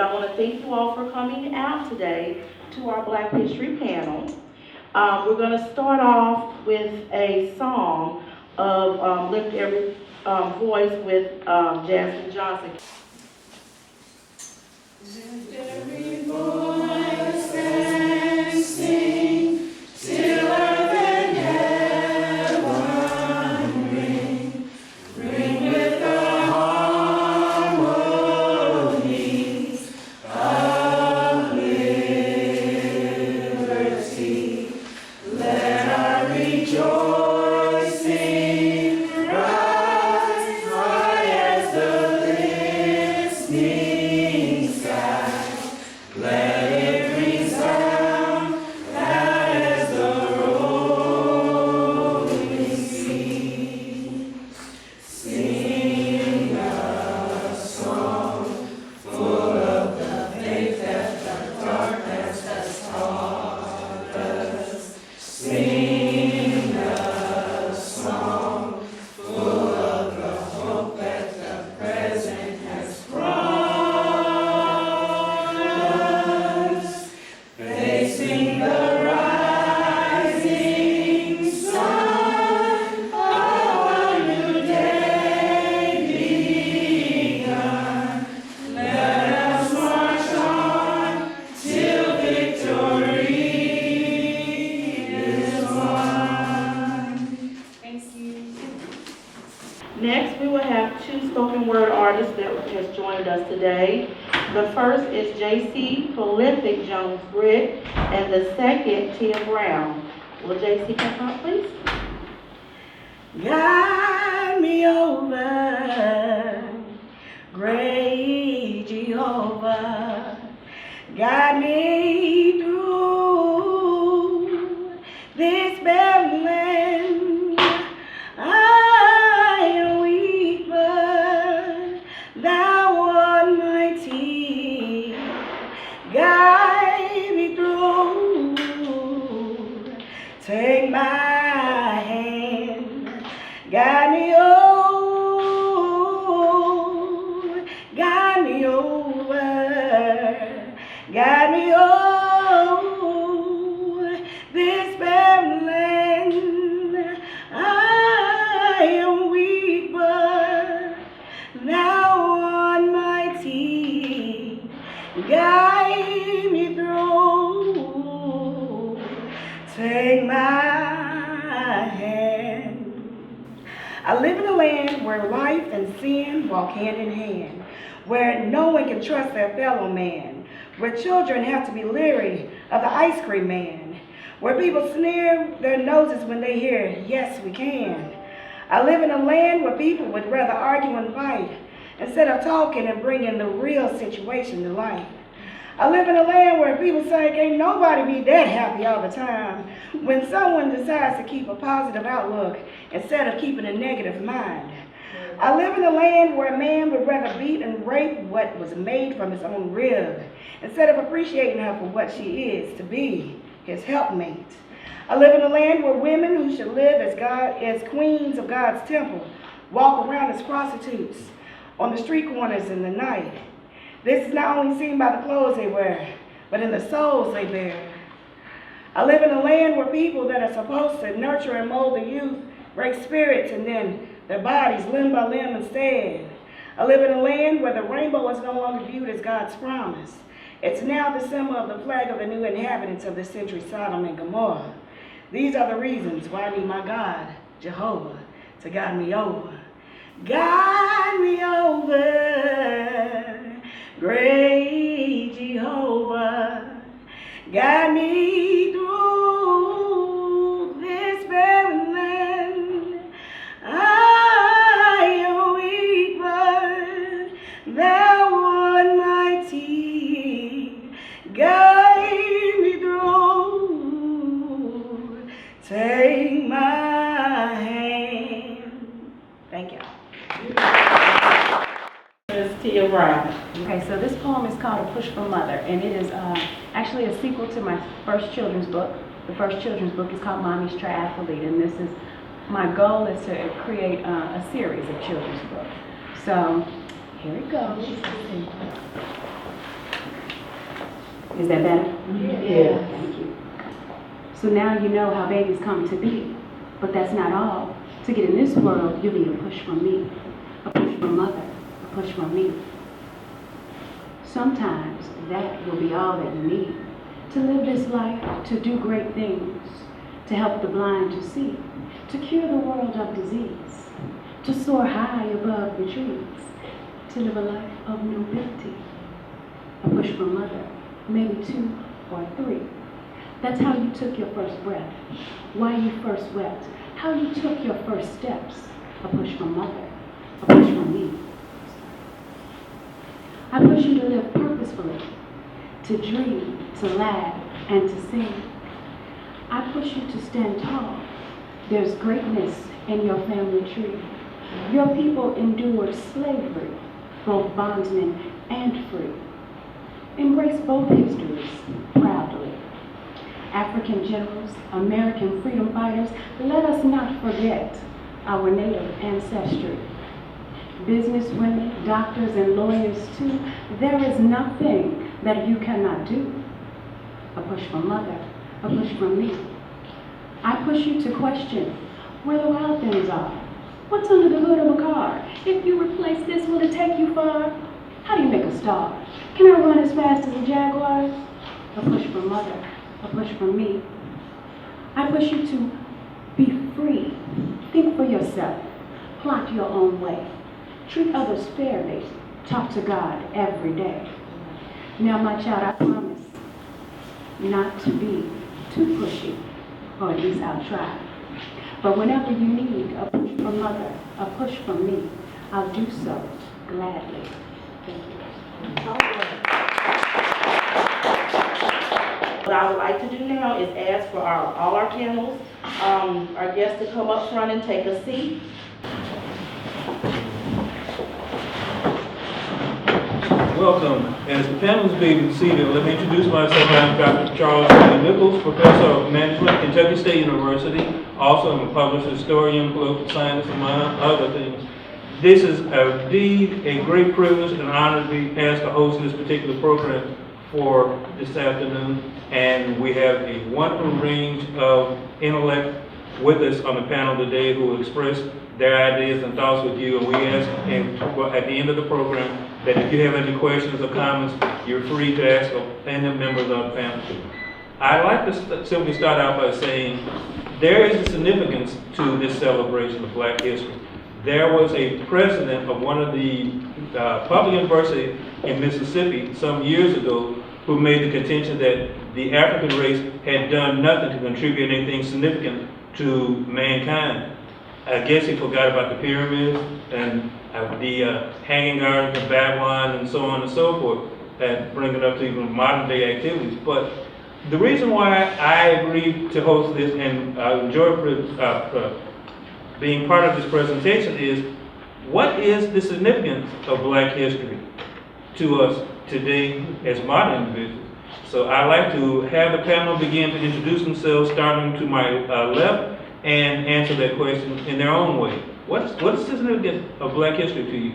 I want to thank you all for coming out today to our Black History panel. We're going to start off with a song of Lift Every Voice with Jasmine Johnson. Lift every voice and sing till earth and heaven ring. Ring with the harmonies of liberty. Let our rejoicing rise high as the listening sky. Let it resound loud as the rolling sea. Sing a song full of the faith that the darkness has taught us. Sing a song full of the hope that the present has brought us. Facing the rising sun, oh, a new day begun. Let us march on till victory is won. Thank you. Next, we will have two spoken word artists that has joined us today. The first is J.C. Prolific Jones Britt, and the second, Tia Brown. Will J.C. come up, please? Guide me over, great Jehovah. Guide me through this barren land. I am weak, but thou art mighty. Guide me through. Take my hand. Guide me over. Guide me over. Guide me over this barren land. I am weak, but thou art mighty. Guide me through. Take my hand. I live in a land where life and sin walk hand in hand, where no one can trust their fellow man, where children have to be leery of the ice cream man, where people sneer their noses when they hear, yes, we can. I live in a land where people would rather argue and fight instead of talking and bringing the real situation to life. I live in a land where people say, can't nobody be that happy all the time, when someone decides to keep a positive outlook instead of keeping a negative mind. I live in a land where a man would rather beat and rape what was made from his own rib, instead of appreciating her for what she is, to be his helpmate. I live in a land where women who should live as queens of God's temple walk around as prostitutes on the street corners in the night. This is not only seen by the clothes they wear, but in the souls they bear. I live in a land where people that are supposed to nurture and mold the youth break spirits and then their bodies limb by limb instead. I live in a land where the rainbow is no longer viewed as God's promise. It's now the symbol of the flag of the new inhabitants of this century, Sodom and Gomorrah. These are the reasons why I need my God, Jehovah, to guide me over. Guide me over, great Jehovah. Guide me through this barren land. I am weak, but thou art mighty. Guide me through. Take my hand. Thank you. Ms. Tia Brown. Okay, so this poem is called A Push for Mother, and it is actually a sequel to my first children's book. The first children's book is called Mommy's Triathlete, and this is, my goal is to create a series of children's books. So, here it goes. Is that better? Yeah. Thank you. So now you know how babies come to be. But that's not all. To get in this world, you'll need a push from me, a push from mother, a push from me. Sometimes that will be all that you need to live this life, to do great things, to help the blind to see, to cure the world of disease, to soar high above the trees, to live a life of nobility. A push from mother, maybe 2 or 3. That's how you took your first breath, why you first wept, how you took your first steps. A push from mother, a push from me. I push you to live purposefully, to dream, to laugh, and to sing. I push you to stand tall. There's greatness in your family tree. Your people endured slavery, both bondsmen and free. Embrace both histories proudly. African generals, American freedom fighters, let us not forget our native ancestry. Businesswomen, doctors, and lawyers too, there is nothing that you cannot do. A push from mother, a push from me. I push you to question where the wild things are. What's under the hood of a car? If you replace this, will it take you far? How do you make a star? Can I run as fast as a jaguar? A push from mother, a push from me. I push you to be free. Think for yourself. Plot your own way. Treat others fairly. Talk to God every day. Now, my child, I promise not to be too pushy, or at least I'll try. But whenever you need a push from mother, a push from me, I'll do so gladly. Thank you. What I would like to do now is ask for all our panels, our guests to come up front and take a seat. Welcome. As the panel is being seated, let me introduce myself. I'm Dr. Charles Nichols, Professor of Management, Kentucky State University. Also, I'm a published historian, political scientist, among other things. This is indeed a great privilege and honor to be asked to host this particular program for this afternoon. And we have a wonderful range of intellect with us on the panel today who will express their ideas and thoughts with you. And we ask at the end of the program that if you have any questions or comments, you're free to ask any members of the panel. I'd like to simply start out by saying there is a significance to this celebration of Black history. There was a president of one of the public universities in Mississippi some years ago who made the contention that the African race had done nothing to contribute anything significant to mankind. I guess he forgot about the pyramids and the hanging gardens of Babylon and so on and so forth, and bring it up to even modern day activities. But the reason why I agreed to host this and I enjoy being part of this presentation is, what is the significance of Black history to us today as modern individuals? So I'd like to have the panel begin to introduce themselves, starting to my left, and answer that question in their own way. What's the significance of Black history to you?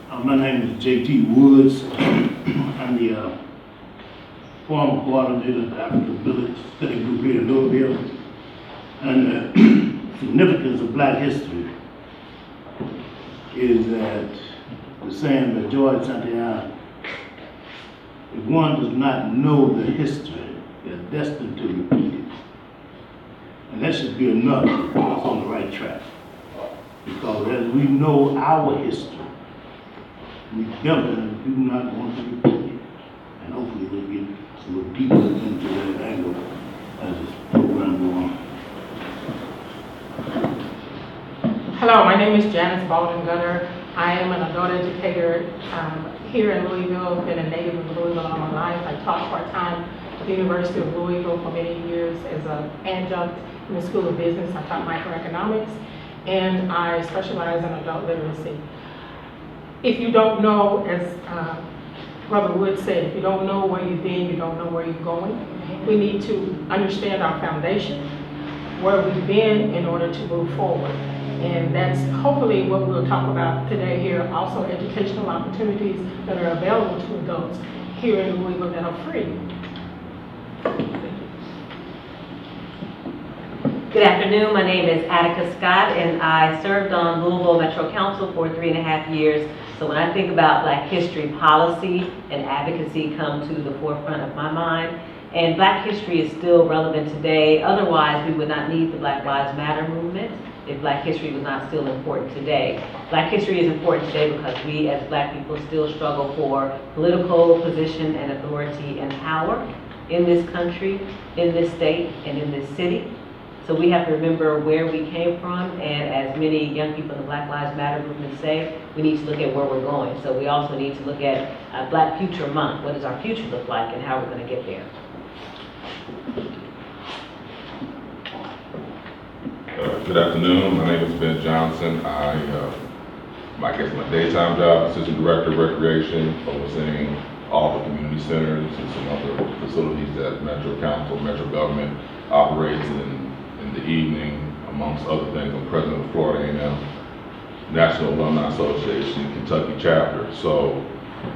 My name is J.T. Woods. I'm the former coordinator of the African Village Study Group here in Louisville. And the significance of Black history is that the saying by George Santayana, if one does not know the history, they're destined to repeat it. And that should be enough to put us on the right track. Because as we know our history, we definitely do not want to repeat it. And hopefully we'll get a little deeper into that angle as this program goes on. Hello, my name is Janice Baldwin-Gunner. I am an adult educator here in Louisville. Been a native of Louisville all my life. I taught part-time at the University of Louisville for many years as an adjunct in the School of Business. I taught microeconomics, and I specialize in adult literacy. If you don't know, as Brother Wood said, if you don't know where you've been, you don't know where you're going. We need to understand our foundation, where we've been, in order to move forward. And that's hopefully what we'll talk about today here. Also, educational opportunities that are available to adults here in Louisville that are free. Good afternoon, my name is Attica Scott, and I served on Louisville Metro Council for 3.5 years. So when I think about Black history, policy and advocacy come to the forefront of my mind. And Black history is still relevant today. Otherwise, we would not need the Black Lives Matter movement if Black history was not still important today. Black history is important today because we as Black people still struggle for political position and authority and power in this country, in this state, and in this city. So we have to remember where we came from, and as many young people in the Black Lives Matter movement say, we need to look at where we're going. So we also need to look at Black Future Month. What does our future look like and how we're going to get there? Good afternoon, my name is Ben Johnson. I guess my daytime job, Assistant Director of Recreation, overseeing all the community centers and some other facilities that Metro Council, Metro Government operates in the evening, amongst other things. I'm president of Florida A&M National Alumni Association, Kentucky chapter. So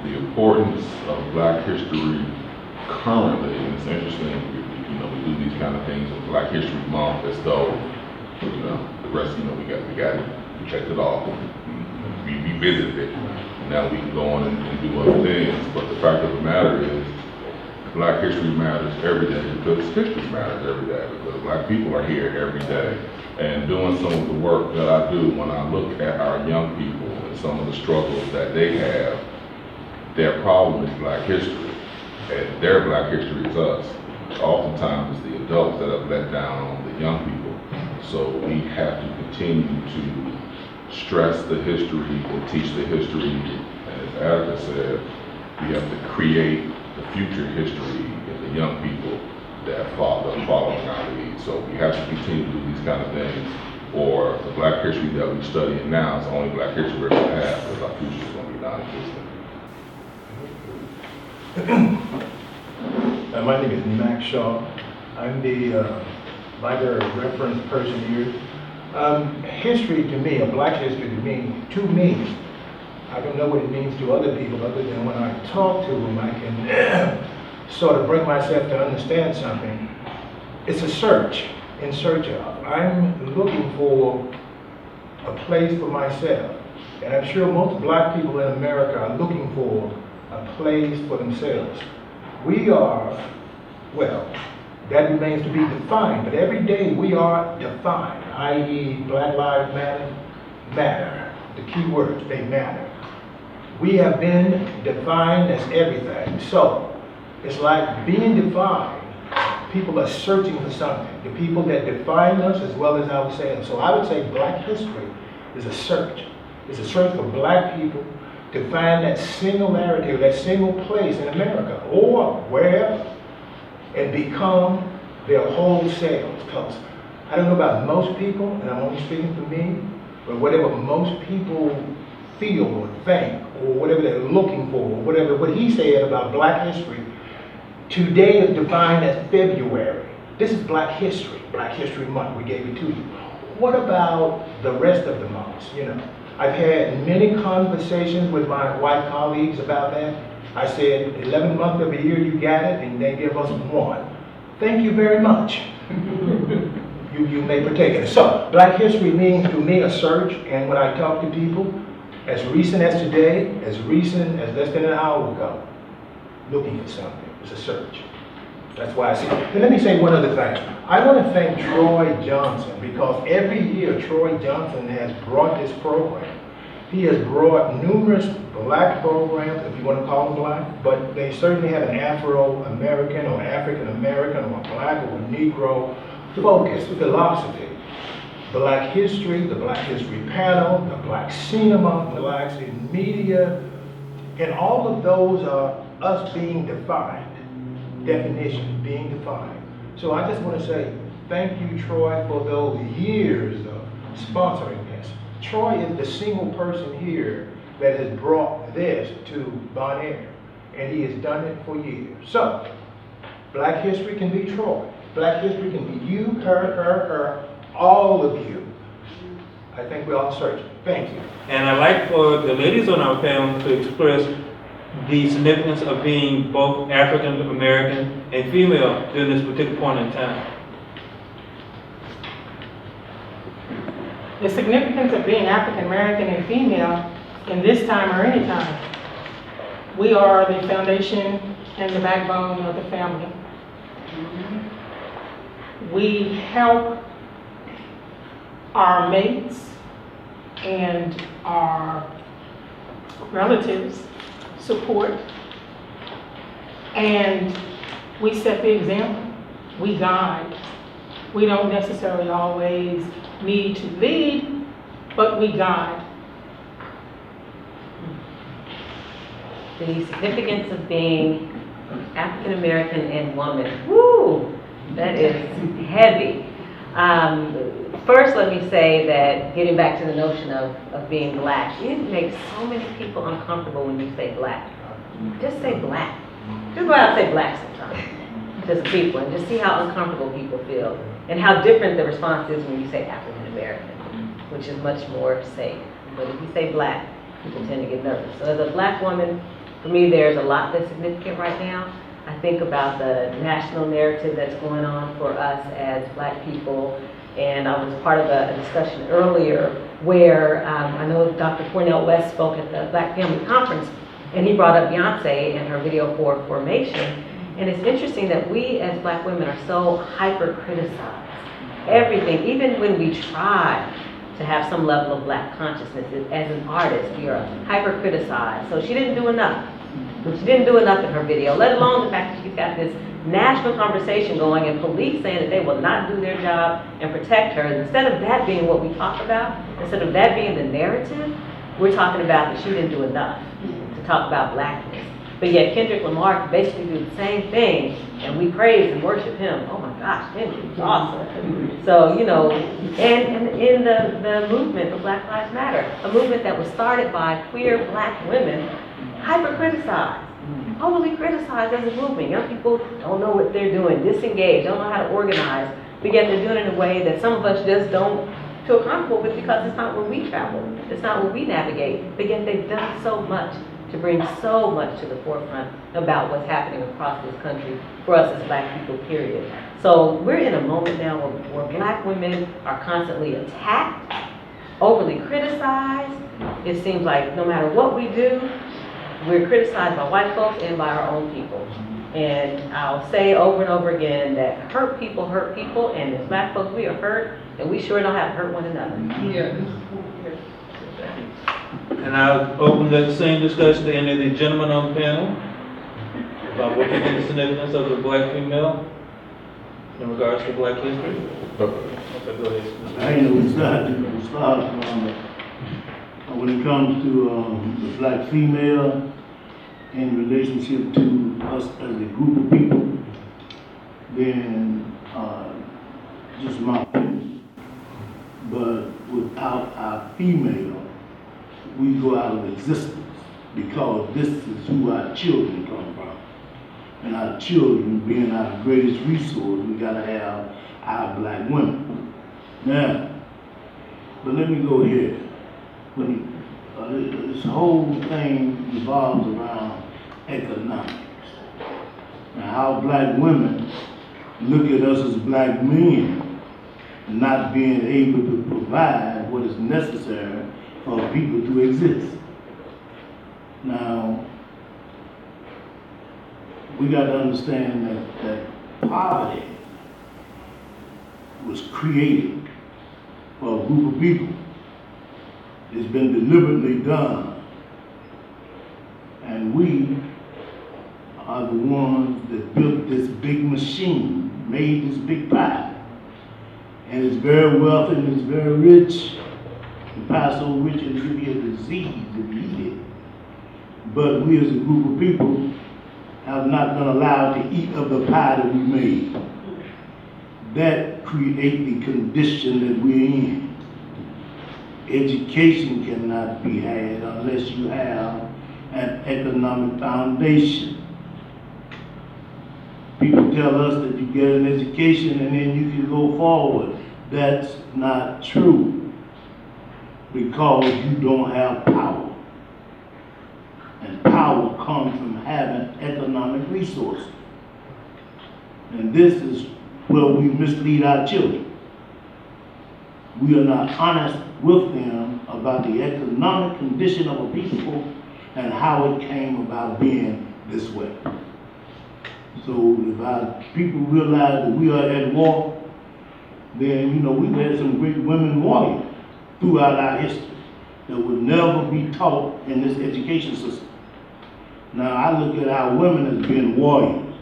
the importance of Black history currently, and it's interesting, we do these kind of things with Black History Month as though, the rest, we checked it off, we visited it, and now we can go on and do other things. But the fact of the matter is, Black history matters every day because history matters every day because Black people are here every day. And doing some of the work that I do, when I look at our young people and some of the struggles that they have, their problem is Black history, and their Black history is us. Oftentimes it's the adults that have let down on the young people. So we have to continue to stress the history and teach the history. And as Attica said, we have to create the future history in the young people that following our lead. So we have to continue to do these kind of things, or the Black history that we study now is the only Black history we're going to have, because our future is going to be non-existent. My name is Max Shaw. I'm the library reference person here. History to me, Black history to me, I don't know what it means to other people other than when I talk to them, I can sort of bring myself to understand something. It's a search, in search of. I'm looking for a place for myself. And I'm sure most Black people in America are looking for a place for themselves. We are, well, that remains to be defined, but every day we are defined, i.e. Black Lives matter. The key words, they matter. We have been defined as everything. So it's like being defined. People are searching for something. The people that define us as well as ourselves. So I would say Black history is a search. It's a search for Black people to find that singularity or that single place in America or wherever and become their whole selves. Because I don't know about most people, and I'm only speaking for me, but whatever most people feel or think, or whatever they're looking for, or whatever, what he said about Black history, today is defined as February. This is Black History Month, we gave it to you. What about the rest of the months, I've had many conversations with my white colleagues about that. I said, 11 months of the year you got it, and they give us one. Thank you very much. You may partake in it. So, Black history means to me a search, and when I talk to people, as recent as today, as recent as less than an hour ago, looking for something. It's a search. That's why I say. And let me say one other thing. I want to thank Troy Johnson, because every year Troy Johnson has brought this program. He has brought numerous Black programs, if you want to call them Black, but they certainly have an Afro-American or African-American or Black or Negro focus, philosophy. Black history, the Black History Panel, the Black Cinema, Blacks in Media, and all of those are us being defined, definition, being defined. So I just want to say thank you, Troy, for those years of sponsoring this. Troy is the single person here that has brought this to Bon Air, and he has done it for years. So, Black history can be Troy. Black history can be you, her, all of you. I think we're all searching. Thank you. And I'd like for the ladies on our panel to express the significance of being both African American and female during this particular point in time? The significance of being African American and female in this time or any time. We are the foundation and the backbone of the family. We help our mates and our relatives support, and we set the example. We guide. We don't necessarily always need to lead, but we guide. The significance of being African American and woman. Woo! That is heavy. First, let me say that getting back to the notion of being black, it makes so many people uncomfortable when you say black. Just say black. Just go out and say black sometimes to people and just see how uncomfortable people feel and how different the response is when you say African American, which is much more safe. But if you say black, people tend to get nervous. So as a black woman, for me, there's a lot that's significant right now. I think about the national narrative that's going on for us as black people. And I was part of a discussion earlier where I know Dr. Cornell West spoke at the Black Family Conference, and he brought up Beyonce and her video for Formation. And it's interesting that we as black women are so hyper-criticized. Everything, even when we try to have some level of black consciousness as an artist, we are hyper-criticized. So she didn't do enough. She didn't do enough in her video, let alone the fact that she's got this national conversation going and police saying that they will not do their job and protect her. And instead of that being what we talk about, instead of that being the narrative, we're talking about that she didn't do enough to talk about blackness. But yet Kendrick Lamar can basically do the same thing, and we praise and worship him. Oh my gosh, Kendrick is awesome. So, you know, and in the movement of Black Lives Matter, a movement that was started by queer black women, hyper-criticized, overly criticized as a movement. Young people don't know what they're doing, disengaged, don't know how to organize, but yet they're doing it in a way that some of us just don't feel comfortable with because it's not where we travel, it's not where we navigate, but yet they've done so much to bring so much to the forefront about what's happening across this country for us as black people, period. So we're in a moment now where black women are constantly attacked, overly criticized. It seems like no matter what we do, we're criticized by white folks and by our own people. And I'll say over and over again that hurt people, and as black folks, we are hurt, and we sure know how to hurt one another. And I'll open that same discussion to any of the gentlemen on the panel about what you think the significance of the black female in regards to black history. Okay, go ahead. I ain't know we start from when it comes to the black female in relationship to us as a group of people, then just my opinion. But without our female, we go out of existence because this is who our children come from. And our children being our greatest resource, we gotta have our black women. Now, but let me go here. When this whole thing revolves around economics. Now, how black women look at us as black men not being able to provide what is necessary for people to exist. Now, we got to understand that poverty was created for a group of people. It's been deliberately done. And we are the ones that built this big machine, made this big pie. And it's very wealthy and it's very rich. The pie so rich it could be a disease if you eat it. But we as a group of people have not been allowed to eat of the pie that we made. That creates the condition that we're in. Education cannot be had unless you have an economic foundation. People tell us that you get an education and then you can go forward. That's not true because you don't have power. and power comes from having economic resources. And this is where we mislead our children. We are not honest with them about the economic condition of a people and how it came about being this way. So if our people realize that we are at war, then, you know, we've had some great women warriors throughout our history that would never be taught in this education system. Now, I look at our women as being warriors.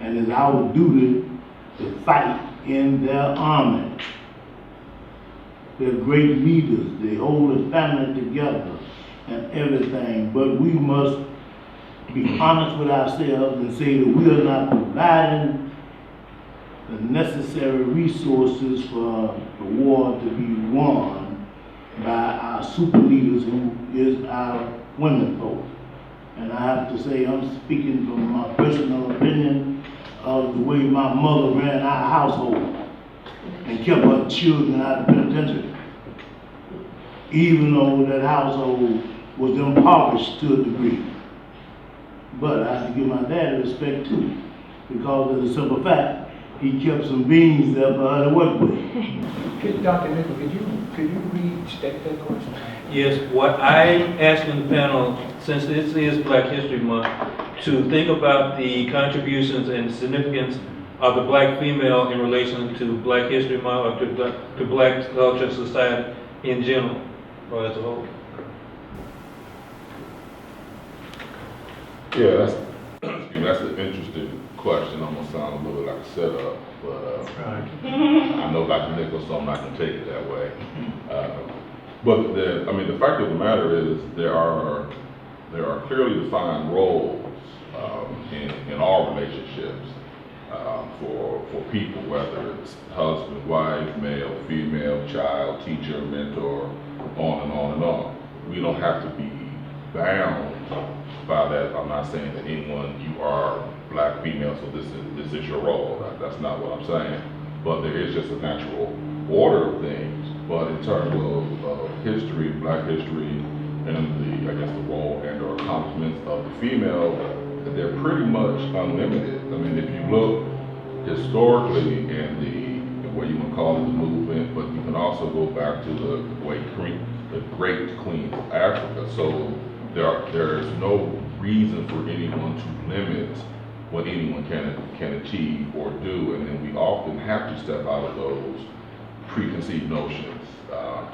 And it's our duty to fight in their army. They're great leaders. They hold the family together and everything. But we must be honest with ourselves and say that we are not providing the necessary resources for the war to be won by our super leaders, who is our women folk. And I have to say, I'm speaking from my personal opinion of the way my mother ran our household and kept her children out of the penitentiary, even though that household was impoverished to a degree. But I have to give my dad respect too, because of the simple fact, he kept some beans there for her to work with. Dr. Nickel, could you restate that question? Yes, what I'm asking the panel, since this is Black History Month, to think about the contributions and significance of the black female in relation to Black History Month, or to Black culture and society in general, or as a whole. Yeah, that's an interesting question. I'm gonna sound a little bit like a setup, but I know Dr. Nichols, so I'm not gonna take it that way. But the fact of the matter is there are clearly defined roles in all relationships for people, whether it's husband, wife, male, female, child, teacher, mentor, on and on and on. We don't have to be bound by that. I'm not saying that anyone, you are black, female, so this is your role. That's not what I'm saying. But there is just a natural order of things. But in terms of history, black history, and the role and or accomplishments of the female, they're pretty much unlimited. I mean, if you look historically in the what you would call it the movement, but you can also go back to the great queen of Africa. So there is no reason for anyone to limit what anyone can achieve or do, and then we often have to step out of those preconceived notions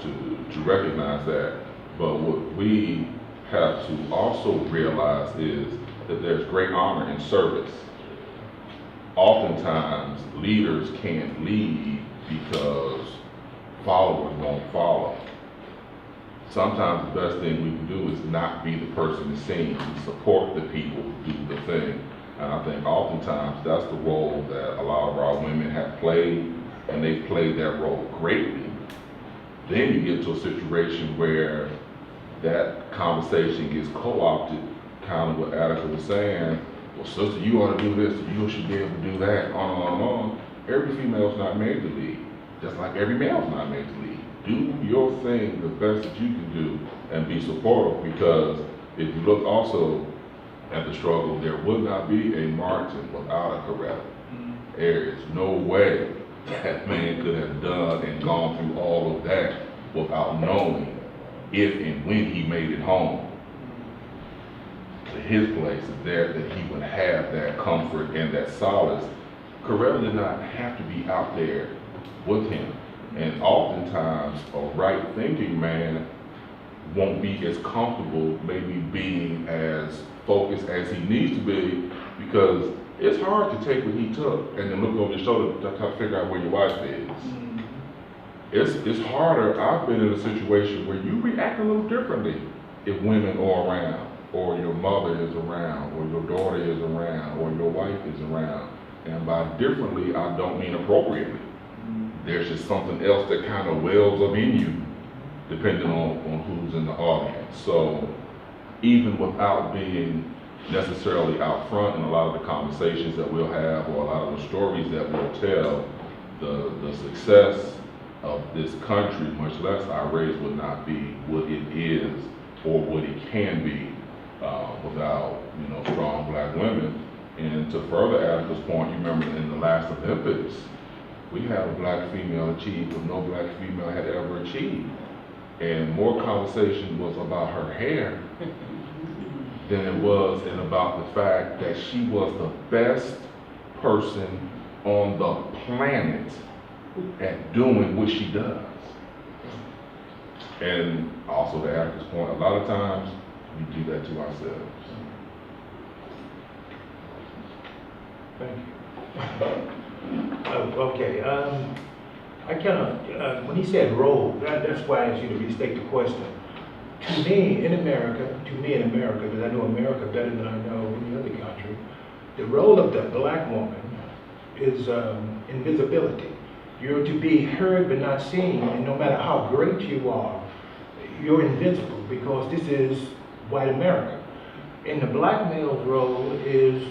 to recognize that. But what we have to also realize is that there's great honor in service. Oftentimes, leaders can't lead because followers won't follow. Sometimes the best thing we can do is not be the person that's seen, support the people who do the thing. And I think oftentimes that's the role that a lot of our women have played, and they've played that role greatly. Then you get to a situation where that conversation gets co-opted, kind of what Attica was saying. Well, sister, you ought to do this, you should be able to do that, on and on and on. Every female's not made to lead, just like every male's not made to lead. Do your thing the best that you can do and be supportive, because if you look also at the struggle, there would not be a Martin without a Coretta. There is no way that man could have done and gone through all of that without knowing if and when he made it home to his place, there that he would have that comfort and that solace. Coretta did not have to be out there with him. And oftentimes, a right thinking man won't be as comfortable maybe being as focused as he needs to be, because it's hard to take what he took and then look over your shoulder to try to figure out where your wife is. It's harder. I've been in a situation where you react a little differently if women are around, or your mother is around, or your daughter is around, or your wife is around. And by differently, I don't mean appropriately. There's just something else that kind of wells up in you, depending on who's in the audience. So even without being necessarily out front in a lot of the conversations that we'll have, or a lot of the stories that we'll tell, the success of this country, much less our race, would not be what it is or what it can be without, strong black women. And to further Attica's point, you remember in the last Olympics, we had a black female achieve what no black female had ever achieved. And more conversation was about her hair than it was about the fact that she was the best person on the planet at doing what she does. And also to Attica's point, a lot of times we do that to ourselves. Thank you. Okay, I kind of, when he said role, that's why I asked you to restate the question. To me, in America, because I know America better than I know any other country, the role of the black woman is invisibility. You're to be heard but not seen, and no matter how great you are, you're invisible because this is white America. And the black male's role is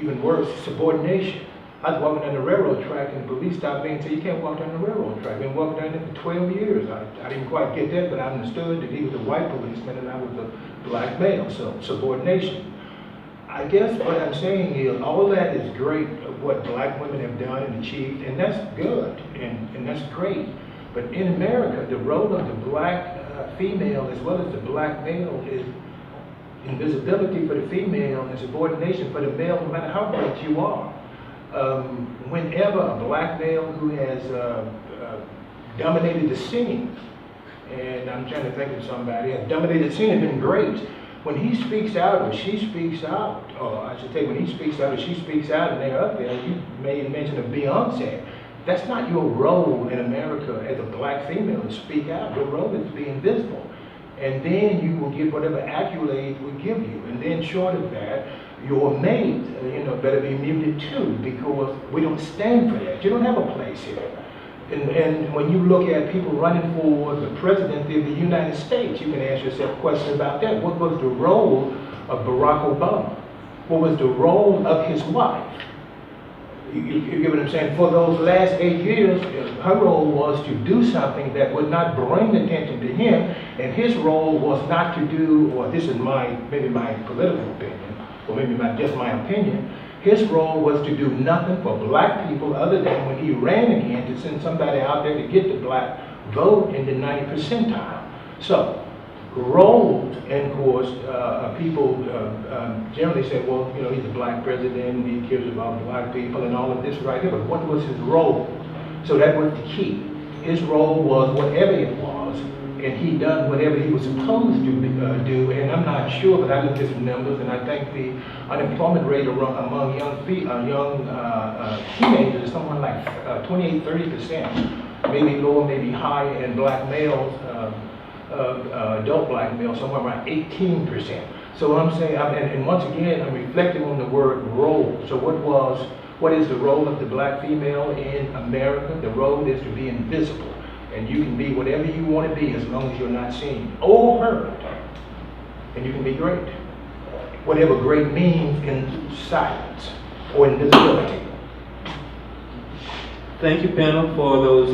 even worse, subordination. I was walking down the railroad track and the police stopped me and said, you can't walk down the railroad track. I've been walking down there for 12 years. I didn't quite get that, but I understood that he was a white policeman and I was a black male, so subordination. I guess what I'm saying is all that is great of what black women have done and achieved, and that's good, and that's great. But in America, the role of the black female as well as the black male is invisibility for the female and subordination for the male, no matter how great you are. Whenever a black male who has dominated the scene, and I'm trying to think of somebody, has dominated the scene and been great, when he speaks out or she speaks out, or I should say when he speaks out or she speaks out and they're up there, you made mention of Beyonce, that's not your role in America as a black female to speak out. Your role is to be invisible. And then you will get whatever accolades we give you. And then short of that, your mate, better be muted too, because we don't stand for that. You don't have a place here. And when you look at people running for the presidency of the United States, you can ask yourself questions about that. What was the role of Barack Obama? What was the role of his wife? You get what I'm saying? For those last 8 years, her role was to do something that would not bring attention to him, and his role was not to do, or this is maybe my political opinion, or maybe just my opinion, his role was to do nothing for black people other than when he ran again to send somebody out there to get the black vote in the 90th percentile. So, roles, and of course, people generally say, well, he's a black president, he cares about black people and all of this right here, but what was his role? So that was the key. His role was whatever it was, and he done whatever he was supposed to do, and I'm not sure, but I looked at some numbers, and I think the unemployment rate among young teenagers is somewhere like 28-30%, maybe lower, maybe higher, and black males, adult black males, somewhere around 18%. So what I'm saying, and once again, I'm reflecting on the word role. So what is the role of the black female in America? The role is to be invisible. And you can be whatever you want to be as long as you're not seen or heard. And you can be great. Whatever great means in silence or invisibility. Thank you, panel, for those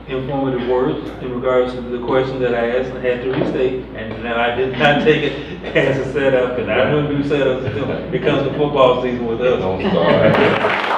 informative words in regards to the question that I asked and had to restate. And now I did not take it as a setup, and I don't do setups until it comes to football season with us. Don't start.